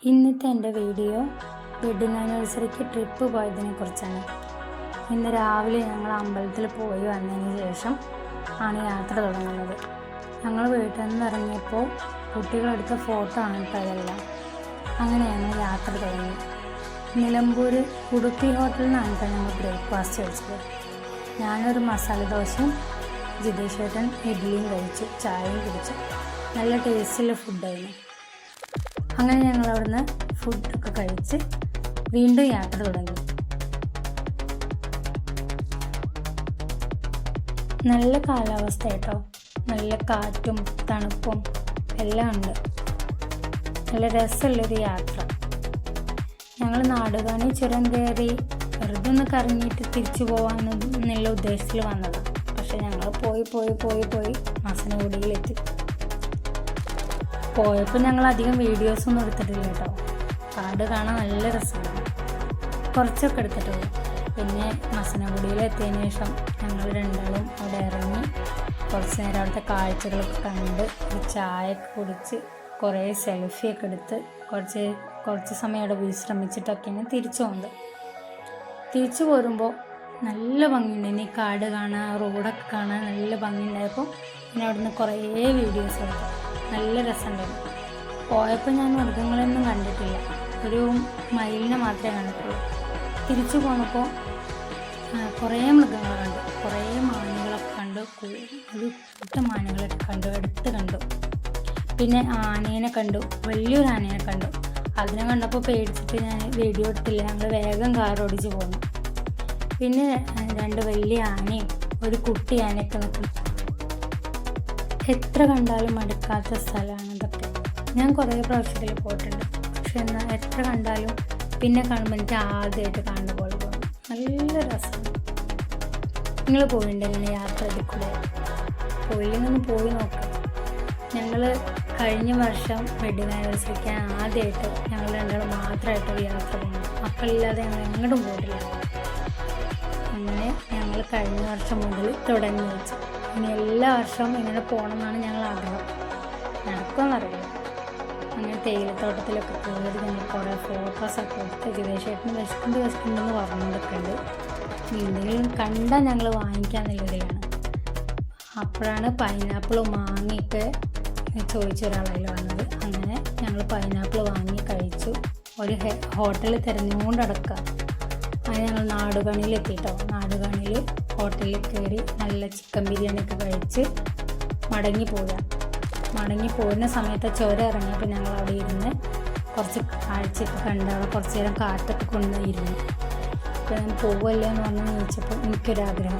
ഇന്നത്തെ എൻ്റെ video wedding ആനിവേഴ്സറിക്ക് trip പോയതിനെക്കുറിച്ചാണ്. ഇന്ന് രാവിലെ ഞങ്ങൾ അമ്പലത്തിൽ പോയി വന്നതിന് ശേഷം ആണ് യാത്ര തുടങ്ങുന്നത്. ഞങ്ങൾ വീട്ടിൽ നിന്ന് ഇറങ്ങിയപ്പോൾ കുട്ടികളെടുത്ത ഫോട്ടോ ആണ് കേട്ടോ അതെല്ലാം. അങ്ങനെയാണ് യാത്ര തുടങ്ങി. നിലമ്പൂർ ഉടുപ്പി ഹോട്ടലിൽ നിന്നാണ് കേട്ടോ ഞങ്ങൾ ബ്രേക്ക്ഫാസ്റ്റ് കഴിച്ചത്. ഞാനൊരു മസാല ദോശയും ജിതേഷ് ചേട്ടൻ ഇഡ്ഡലിയും കഴിച്ചു, ചായയും കുടിച്ചു. നല്ല ടേസ്റ്റുള്ള ഫുഡായിരുന്നു. അങ്ങനെ ഞങ്ങൾ അവിടുന്ന് ഫുഡൊക്കെ കഴിച്ച് വീണ്ടും യാത്ര തുടങ്ങി. നല്ല കാലാവസ്ഥ കേട്ടോ, നല്ല കാറ്റും തണുപ്പും എല്ലാം ഉണ്ട്. നല്ല രസമുള്ളൊരു യാത്ര. ഞങ്ങൾ നാടുകാണി ചുരം കയറി വെറുതെ ഒന്ന് കറങ്ങിയിട്ട് തിരിച്ചു പോകാമെന്നുള്ള ഉദ്ദേശത്തിൽ വന്നതാണ്. പക്ഷെ ഞങ്ങൾ പോയി മസനഗുഡിയിലെത്തി. പോയപ്പോൾ ഞങ്ങൾ അധികം വീഡിയോസൊന്നും എടുത്തിട്ടില്ല കേട്ടോ. കാട് കാണാൻ നല്ല രസമാണ്. കുറച്ചൊക്കെ എടുത്തിട്ടുള്ളൂ. പിന്നെ മസനഗുഡിയിലെത്തിയതിന് ശേഷം ഞങ്ങൾ രണ്ടാളും അവിടെ ഇറങ്ങി കുറച്ച് നേരം അവിടുത്തെ കാഴ്ചകളൊക്കെ കണ്ട് ഒരു ചായയൊക്കെ കുടിച്ച് കുറേ സെൽഫിയൊക്കെ എടുത്ത് കുറച്ച് സമയം അവിടെ വിശ്രമിച്ചിട്ടൊക്കെയാണ് തിരിച്ചു പോകുന്നത്. തിരിച്ചു പോരുമ്പോൾ നല്ല ഭംഗിയുണ്ട്. ഇനി കാട് കാണാൻ, റോഡൊക്കെ കാണാൻ നല്ല ഭംഗിയുണ്ടായപ്പോൾ പിന്നെ അവിടുന്ന് കുറേ വീഡിയോസ് എടുത്തു. നല്ല രസമുണ്ടായിരുന്നു. പോയപ്പോൾ ഞാൻ മൃഗങ്ങളൊന്നും കണ്ടിട്ടില്ല, ഒരു മയിലിനെ മാത്രമേ കണ്ടിട്ടുള്ളൂ. തിരിച്ചു പോന്നപ്പോൾ കുറേ മൃഗങ്ങൾ കണ്ടു, കുറേ മാനുകളൊക്കെ കണ്ടു, ഒരു കൂട്ടം മാനുകളൊക്കെ കണ്ടു, അടുത്ത് കണ്ടു. പിന്നെ ആനേനെ കണ്ടു, വലിയൊരു ആനേനെ കണ്ടു. അതിനെ കണ്ടപ്പോൾ പേടിച്ചിട്ട് ഞാൻ വീഡിയോ എടുത്തില്ല. ഞങ്ങൾ വേഗം കാർ ഓടിച്ച് പോന്നു. പിന്നെ രണ്ട് വലിയ ആനയും ഒരു കുട്ടി ആനയൊക്കെ നിൽക്കുന്നു. എത്ര കണ്ടാലും മടുക്കാത്ത സ്ഥലമാണ് ഇതൊക്കെ. ഞാൻ കുറേ പ്രാവശ്യത്തിൽ പോയിട്ടുണ്ട്, പക്ഷെ എന്നാൽ എത്ര കണ്ടാലും പിന്നെ കാണുമ്പോൾ എനിക്ക് ആദ്യമായിട്ട് കാണുന്ന പോലെ തോന്നും. നല്ല രസമാണ്. നിങ്ങൾ പോയിട്ടുണ്ട് ഇങ്ങനെ യാത്ര ഇതിൽ കൂടെ? പോയില്ലെങ്കിൽ പോയി നോക്കാം. ഞങ്ങൾ കഴിഞ്ഞ വർഷം വെഡിങ് ആനിവേഴ്സറിക്ക് ആദ്യമായിട്ട് ഞങ്ങൾ രണ്ടാളും മാത്രമായിട്ടൊരു യാത്ര പോകുന്നു. മക്കളില്ലാതെ ഞങ്ങൾ എങ്ങോട്ടും പോയിട്ടില്ല. അങ്ങനെ ഞങ്ങൾ കഴിഞ്ഞ വർഷം മുതൽ തുടങ്ങി വെച്ചു. ഇനി എല്ലാ വർഷവും ഇങ്ങനെ പോകണമെന്നാണ് ഞങ്ങൾ ആഗ്രഹം. നടക്കുമെന്നറിയില്ല. അങ്ങനെ തേയിലത്തോട്ടത്തിലൊക്കെ കയറി ഞങ്ങൾ കുറേ ഫോട്ടോസൊക്കെ എടുത്ത് ജിതേഷ് ചേട്ടന് വിശക്കുന്നുണ്ടെന്ന് പറഞ്ഞുകൊടുക്കുന്നുണ്ട്. എന്തെങ്കിലും കണ്ടാൽ ഞങ്ങൾ വാങ്ങിക്കാമെന്നുള്ളതിലാണ്. അപ്പോഴാണ് പൈനാപ്പിളും മാങ്ങയൊക്കെ ചോദിച്ചൊരാളതിൽ വന്നത്. അങ്ങനെ ഞങ്ങൾ പൈനാപ്പിൾ വാങ്ങി കഴിച്ചു. ഒരു ഹോട്ടൽ തിരഞ്ഞുകൊണ്ട് നടക്കുക. അങ്ങനെ ഞങ്ങൾ നാടുകാണിയിലെത്തിയിട്ടോ. നാടുകാണിയിൽ ഹോട്ടലിൽ കയറി നല്ല ചിക്കൻ ബിരിയാണിയൊക്കെ കഴിച്ച് മടങ്ങി പോകുന്ന സമയത്ത് ചുരം ഇറങ്ങിയപ്പോൾ ഞങ്ങൾ അവിടെ ഇരുന്ന് കുറച്ച് കാഴ്ചയൊക്കെ കണ്ട് അവിടെ കുറച്ച് നേരം കാറ്റൊക്കെ കൊണ്ടുപോയിരുന്നു. അപ്പോൾ ഞാൻ പോകുമല്ലോ എന്ന് പറഞ്ഞ് ചോദിച്ചപ്പോൾ എനിക്കൊരാഗ്രഹം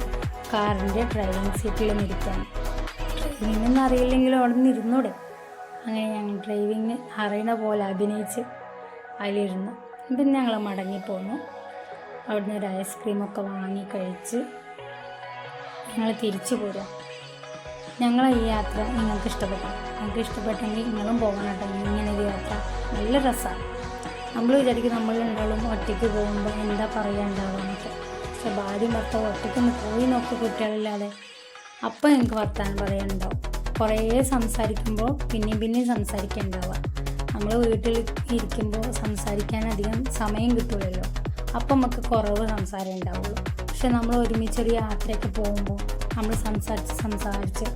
കാറിൻ്റെ ഡ്രൈവിംഗ് സീറ്റിൽ നിന്നിരിക്കാൻ. ഡ്രൈവിംഗ് അറിയില്ലെങ്കിലും അവിടെ നിന്ന് ഇരുന്നൂടെ. അങ്ങനെ ഞങ്ങൾ ഡ്രൈവിങ് അറിയണ പോലെ അഭിനയിച്ച് അതിലിരുന്നു. പിന്നെ ഞങ്ങൾ മടങ്ങിപ്പോന്നു. അവിടുന്ന് ഒരു ഐസ്ക്രീമൊക്കെ വാങ്ങി കഴിച്ച് ഞങ്ങൾ തിരിച്ചു പോരാം. ഞങ്ങളെ ഈ യാത്ര നിങ്ങൾക്ക് ഇഷ്ടപ്പെട്ടെങ്കിൽ നിങ്ങളും പോകണം കേട്ടോ. ഇങ്ങനെ ഒരു യാത്ര നല്ല രസമാണ്. നമ്മൾ വിചാരിക്കും നമ്മൾ രണ്ടാളും ഒറ്റയ്ക്ക് പോകുമ്പോൾ എന്താ പറയാനുണ്ടാവുമെന്നൊക്കെ. പക്ഷെ ഭാര്യയും ഭർത്താവും ഒറ്റയ്ക്കൊന്ന് പോയി നോക്കുക കുട്ടികളില്ലാതെ. അപ്പം നിങ്ങൾക്ക് വർത്താനം പറയാനുണ്ടാവും. കുറേ സംസാരിക്കുമ്പോൾ പിന്നെയും സംസാരിക്കാനുണ്ടാവുക. നമ്മൾ വീട്ടിൽ ഇരിക്കുമ്പോൾ സംസാരിക്കാൻ അധികം സമയം കിട്ടില്ലല്ലോ. അപ്പം നമുക്ക് കുറവ് സംസാരം ഉണ്ടാവുള്ളൂ. പക്ഷെ നമ്മൾ ഒരുമിച്ചൊരു യാത്രയൊക്കെ പോകുമ്പോൾ നമ്മൾ സംസാരിച്ച്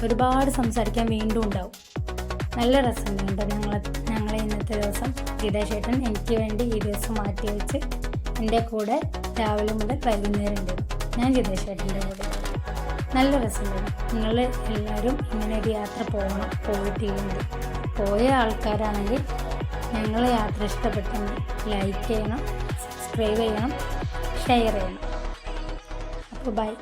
ഒരുപാട് സംസാരിക്കാൻ വീണ്ടും ഉണ്ടാവും. നല്ല രസമുണ്ട്. ഞങ്ങളെ ഇന്നത്തെ ദിവസം ജിതേഷ് ചേട്ടൻ എനിക്ക് വേണ്ടി ഈ ദിവസം മാറ്റി വെച്ച് എൻ്റെ കൂടെ രാവിലെ മുതൽ വൈകുന്നേരം ഉണ്ട്. ഞാൻ ജിതേഷ് ചേട്ടൻ്റെ കൂടെ. നല്ല രസമുണ്ട്. നിങ്ങൾ എല്ലാവരും ഇങ്ങനെ ഒരു യാത്ര പോയിട്ടില്ലെങ്കിൽ, പോയ ആൾക്കാരാണെങ്കിൽ ഞങ്ങളെ യാത്ര ഇഷ്ടപ്പെട്ടെങ്കിൽ ലൈക്ക് ചെയ്യണം, സബ്സ്ക്രൈബ് ചെയ്യണം, ഷെയർ ചെയ്യണം. അപ്പോൾ ബൈ.